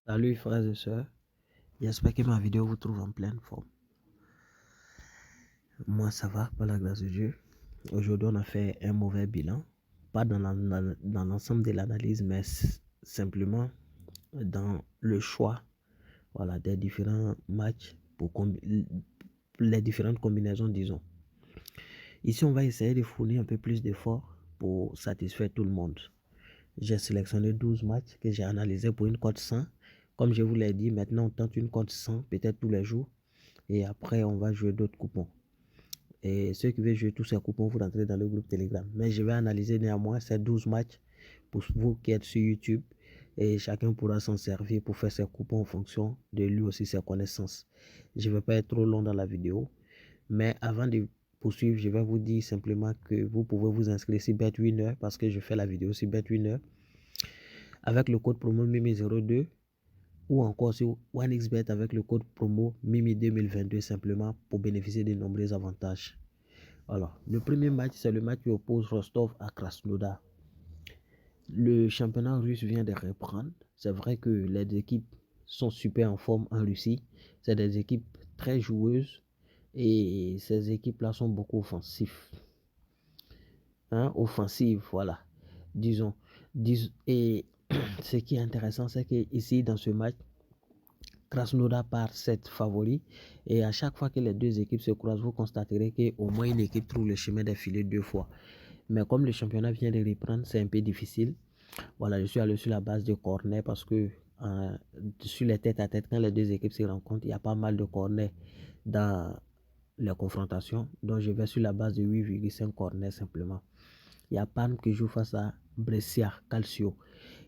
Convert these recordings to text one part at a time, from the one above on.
Salut frères et sœurs, j'espère que ma vidéo vous trouve en pleine forme. Moi ça va, par la grâce de Dieu. Aujourd'hui on a fait un mauvais bilan, pas dans l'ensemble de l'analyse, mais simplement dans le choix des différents matchs pour les différentes combinaisons, disons. Ici on va essayer de fournir un peu plus d'efforts pour satisfaire tout le monde. J'ai sélectionné 12 matchs que j'ai analysés pour une cote 100. Comme je vous l'ai dit, maintenant on tente une cote 100 peut-être tous les jours. Et après, on va jouer d'autres coupons. Et ceux qui veulent jouer tous ces coupons, vous rentrez dans le groupe Telegram. Mais je vais analyser néanmoins ces 12 matchs pour vous qui êtes sur YouTube. Et chacun pourra s'en servir pour faire ses coupons en fonction de lui aussi ses connaissances. Je ne vais pas être trop long dans la vidéo. Mais avant de poursuivre, je vais vous dire simplement que vous pouvez vous inscrire sur BetWinner parce que je fais la vidéo sur BetWinner. Avec le code promo MIMI02 ou encore sur OneXBet avec le code promo MIMI2022 simplement pour bénéficier de nombreux avantages. Alors, le premier match, c'est le match qui oppose Rostov à Krasnodar. Le championnat russe vient de reprendre. C'est vrai que les équipes sont super en forme en Russie. C'est des équipes très joueuses et ces équipes-là sont beaucoup offensives. Offensives, voilà. Disons. Et ce qui est intéressant, c'est qu'ici, dans ce match, Krasnodar part 7 favoris et à chaque fois que les deux équipes se croisent, vous constaterez qu'au moins une équipe trouve le chemin d'affiler 2 fois. Mais comme le championnat vient de reprendre, c'est un peu difficile. Voilà, je suis allé sur la base de corners parce que sur les têtes à tête, quand les deux équipes se rencontrent, il y a pas mal de corners dans les confrontations. Donc je vais sur la base de 8,5 corners simplement. Il y a Parme qui joue face à Brescia Calcio.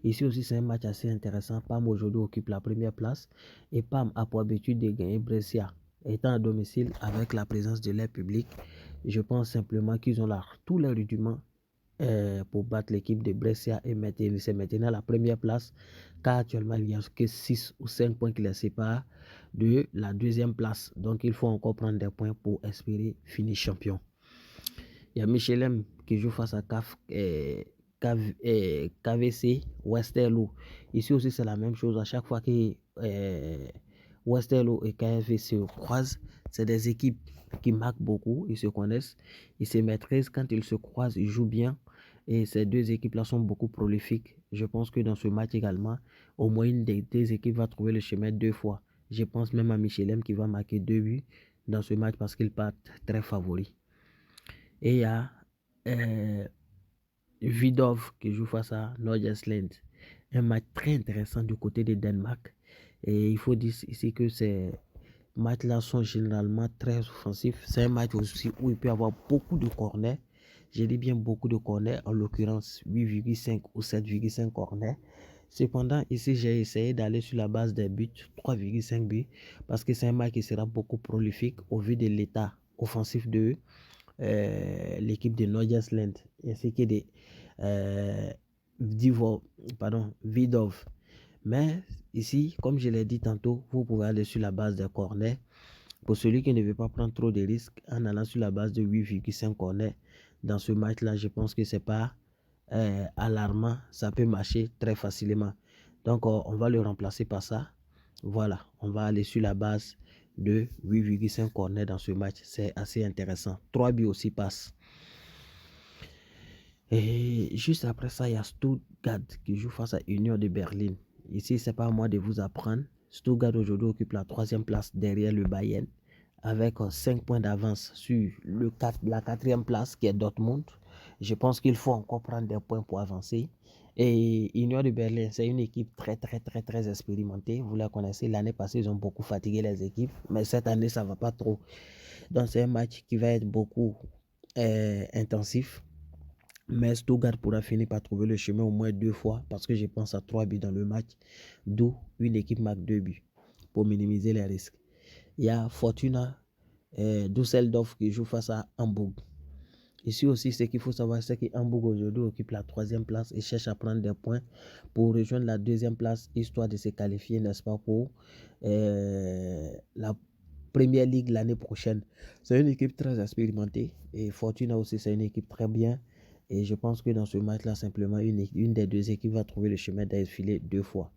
Ici aussi, c'est un match assez intéressant. Parme aujourd'hui occupe la première place et Parme a pour habitude de gagner Brescia. Étant à domicile avec la présence de l'air public, je pense simplement qu'ils ont là tous les rudiments pour battre l'équipe de Brescia et se maintenir à la première place car actuellement il n'y a que 6 ou 5 points qui les séparent de la deuxième place. Donc il faut encore prendre des points pour espérer finir champion. Il y a Michelin qui joue face à KVC Westerlo. Ici aussi, c'est la même chose. À chaque fois que Westerlo et KVC se croisent, c'est des équipes qui marquent beaucoup. Ils se connaissent, ils se maîtrisent. Quand ils se croisent, ils jouent bien. Et ces deux équipes-là sont beaucoup prolifiques. Je pense que dans ce match également, au moins une des deux équipes va trouver le chemin 2 fois. Je pense même à Michelin qui va marquer 2 buts dans ce match parce qu'il part très favori. Et il y a Vidov qui joue face à Norgesland. Un match très intéressant du côté de Danemark. Et il faut dire ici que ces matchs-là sont généralement très offensifs. C'est un match aussi où il peut y avoir beaucoup de corners. Je dis bien beaucoup de corners, en l'occurrence 8,5 ou 7,5 corners. Cependant, ici, j'ai essayé d'aller sur la base des buts, 3,5 buts, parce que c'est un match qui sera beaucoup prolifique au vu de l'état offensif de l'équipe de Norgesland ainsi que de Vidov. Mais ici, comme je l'ai dit tantôt, vous pouvez aller sur la base des corners. Pour celui qui ne veut pas prendre trop de risques, en allant sur la base de 8,5 corners, dans ce match-là, je pense que ce n'est pas alarmant. Ça peut marcher très facilement. Donc, on va le remplacer par ça. Voilà, on va aller sur la base de 8,5 corners dans ce match. C'est assez intéressant. 3 buts aussi passent. Et juste après ça, il y a Stuttgart qui joue face à Union de Berlin. Ici, c'est pas à moi de vous apprendre. Stuttgart aujourd'hui occupe la 3e place derrière le Bayern avec 5 points d'avance sur la 4e place qui est Dortmund. Je pense qu'il faut encore prendre des points pour avancer. Et Union de Berlin, c'est une équipe très expérimentée. Vous la connaissez, l'année passée, ils ont beaucoup fatigué les équipes. Mais cette année, ça ne va pas trop. Donc, c'est un match qui va être beaucoup intensif. Mais Stuttgart pourra finir par trouver le chemin au moins 2 fois parce que je pense à 3 buts dans le match, d'où une équipe marque 2 buts pour minimiser les risques. Il y a Fortuna Düsseldorf qui joue face à Hambourg. Ici aussi, ce qu'il faut savoir, c'est que Hambourg aujourd'hui occupe la 3e place et cherche à prendre des points pour rejoindre la 2e place, histoire de se qualifier, n'est-ce pas, pour la Première Ligue l'année prochaine. C'est une équipe très expérimentée et Fortuna aussi, c'est une équipe très bien. Et je pense que dans ce match-là, simplement, une des deux équipes va trouver le chemin d'effiler 2 fois.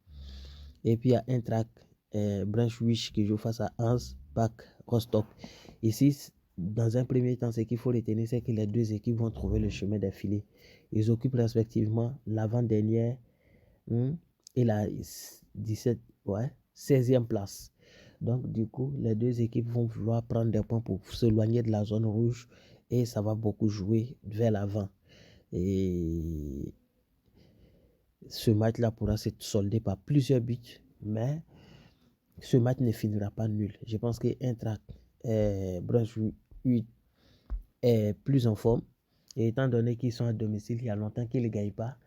Et puis il y a Eintracht Braunschweig qui joue face à Hans Bach Rostock. Ici, dans un premier temps, ce qu'il faut retenir, c'est que les deux équipes vont trouver le chemin d'affilée. Ils occupent respectivement l'avant-dernière et la 16e place. Donc, du coup, les deux équipes vont vouloir prendre des points pour s'éloigner de la zone rouge et ça va beaucoup jouer vers l'avant. Et ce match-là pourra se solder par plusieurs buts, mais ce match ne finira pas nul. Je pense que Eintracht Braunschweig est plus en forme. Et étant donné qu'ils sont à domicile, il y a longtemps qu'ils ne gagnent pas,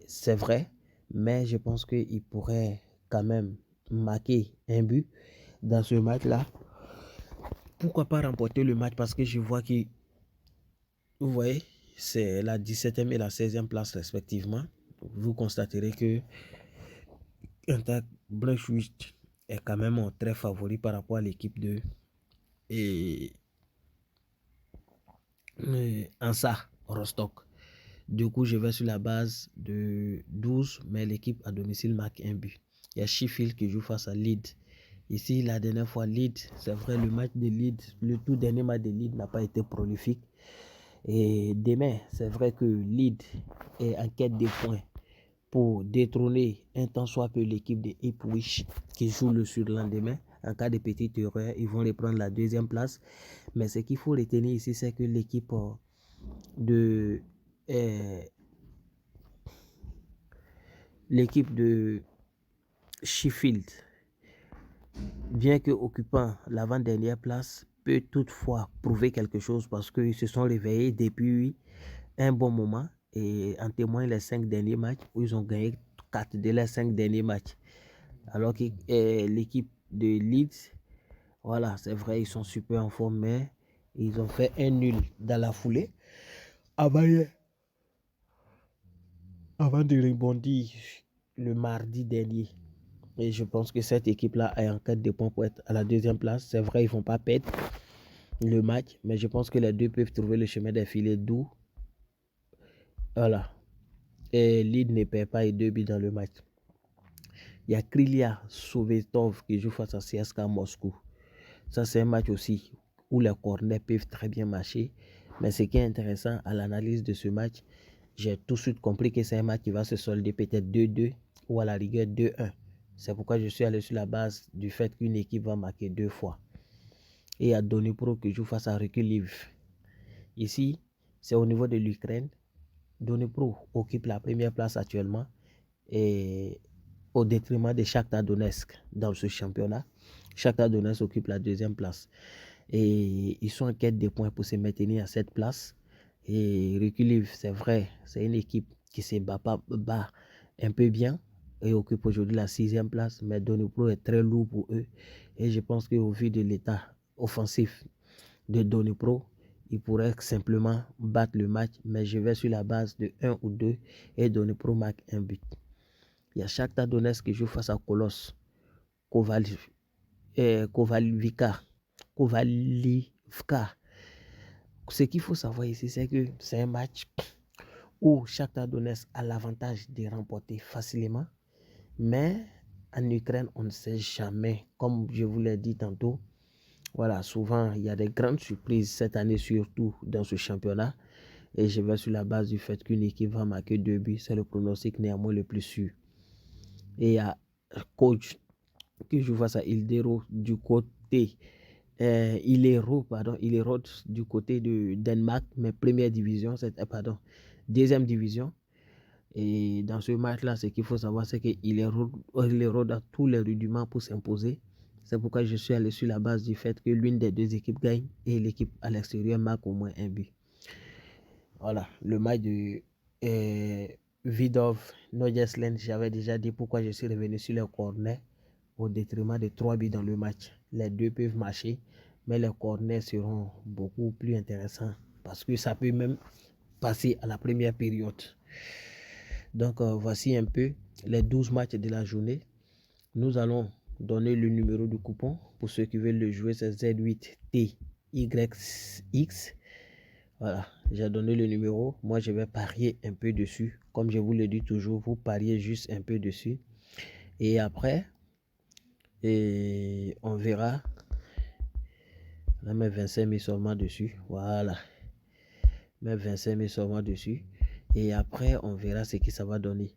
c'est vrai, mais je pense qu'ils pourraient quand même marquer un but dans ce match-là. Pourquoi pas remporter le match? Parce que je vois que, vous voyez, c'est la 17e et la 16e place respectivement. Vous constaterez que Eintracht Braunschweig est quand même très favori par rapport à l'équipe de Hansa Rostock. Du coup, je vais sur la base de 12, mais l'équipe à domicile marque un but. Il y a Sheffield qui joue face à Leeds. Ici, la dernière fois, Leeds, c'est vrai, le match de Leeds, le tout dernier match de Leeds n'a pas été prolifique. Et demain, c'est vrai que Leeds est en quête de points pour détrôner un tant soit peu l'équipe de Ipswich qui joue le surlendemain. En cas de petite erreur, ils vont reprendre la deuxième place. Mais ce qu'il faut retenir ici, c'est que l'équipe de Sheffield, bien que occupant l'avant-dernière place, peut toutefois prouver quelque chose parce qu'ils se sont réveillés depuis un bon moment et en témoignent les 5 derniers matchs où ils ont gagné 4 de les 5 derniers matchs. Alors que l'équipe de Leeds, voilà, c'est vrai, ils sont super en forme, mais ils ont fait un nul dans la foulée avant de rebondir le mardi dernier. Et je pense que cette équipe-là est en quête de points pour être à la deuxième place. C'est vrai, ils ne vont pas perdre le match, mais je pense que les deux peuvent trouver le chemin d'affilée, d'où, voilà. Et Leeds ne perd pas les 2 buts dans le match. Il y a Krylia Sovetov qui joue face à CSKA Moscou. Ça, c'est un match aussi où les corners peuvent très bien marcher. Mais ce qui est intéressant à l'analyse de ce match, j'ai tout de suite compris que c'est un match qui va se solder peut-être 2-2 ou à la rigueur 2-1. C'est pourquoi je suis allé sur la base du fait qu'une équipe va marquer 2 fois. Et il y a Dnipro qui joue face à Rykiv. Ici, c'est au niveau de l'Ukraine. Dnipro occupe la première place actuellement et au détriment de Shakhtar Donetsk dans ce championnat. Shakhtar Donetsk occupe la deuxième place. Et ils sont en quête de points pour se maintenir à cette place. Et Rykiv, c'est vrai, c'est une équipe qui se bat un peu bien et occupe aujourd'hui la 6e place. Mais Dnipro est très lourd pour eux. Et je pense qu'au vu de l'état offensif de Dnipro, ils pourraient simplement battre le match. Mais je vais sur la base de 1 ou 2 et Dnipro marque un but. Il y a Shakhtar Donetsk qui joue face à Kolos Kovalivka. Ce qu'il faut savoir ici, c'est que c'est un match où Shakhtar Donetsk a l'avantage de remporter facilement. Mais en Ukraine, on ne sait jamais. Comme je vous l'ai dit tantôt, voilà, souvent, il y a des grandes surprises cette année, surtout dans ce championnat. Et je vais sur la base du fait qu'une équipe va marquer 2 buts. C'est le pronostic néanmoins le plus sûr. Et il y a coach qui joue face à Hildero du côté Hillerød du côté de Danemark, mais première division, deuxième division. Et dans ce match-là, ce qu'il faut savoir, c'est que Hillerød a tous les rudiments pour s'imposer. C'est pourquoi je suis allé sur la base du fait que l'une des deux équipes gagne et l'équipe à l'extérieur marque au moins un but. Voilà, le match de Vidov Nordjylland, j'avais déjà dit pourquoi je suis revenu sur les corners au détriment de 3 buts dans le match. Les deux peuvent marcher, mais les corners seront beaucoup plus intéressants parce que ça peut même passer à la première période. Donc voici un peu les 12 matchs de la journée. Nous allons donner le numéro du coupon. Pour ceux qui veulent le jouer, c'est Z8TYX. Voilà, j'ai donné le numéro. Moi, je vais parier un peu dessus. Comme je vous le dis toujours, vous pariez juste un peu dessus. Et après, et on verra. Là, mes 25 000 seulement dessus. Voilà. Mes 25 000 seulement dessus. Et après, on verra ce que ça va donner.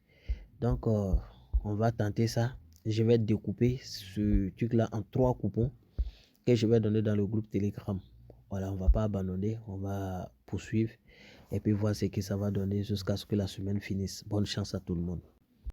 Donc, on va tenter ça. Je vais découper ce truc-là en 3 coupons que je vais donner dans le groupe Telegram. Voilà, on ne va pas abandonner. On va poursuivre et puis voir ce que ça va donner jusqu'à ce que la semaine finisse. Bonne chance à tout le monde.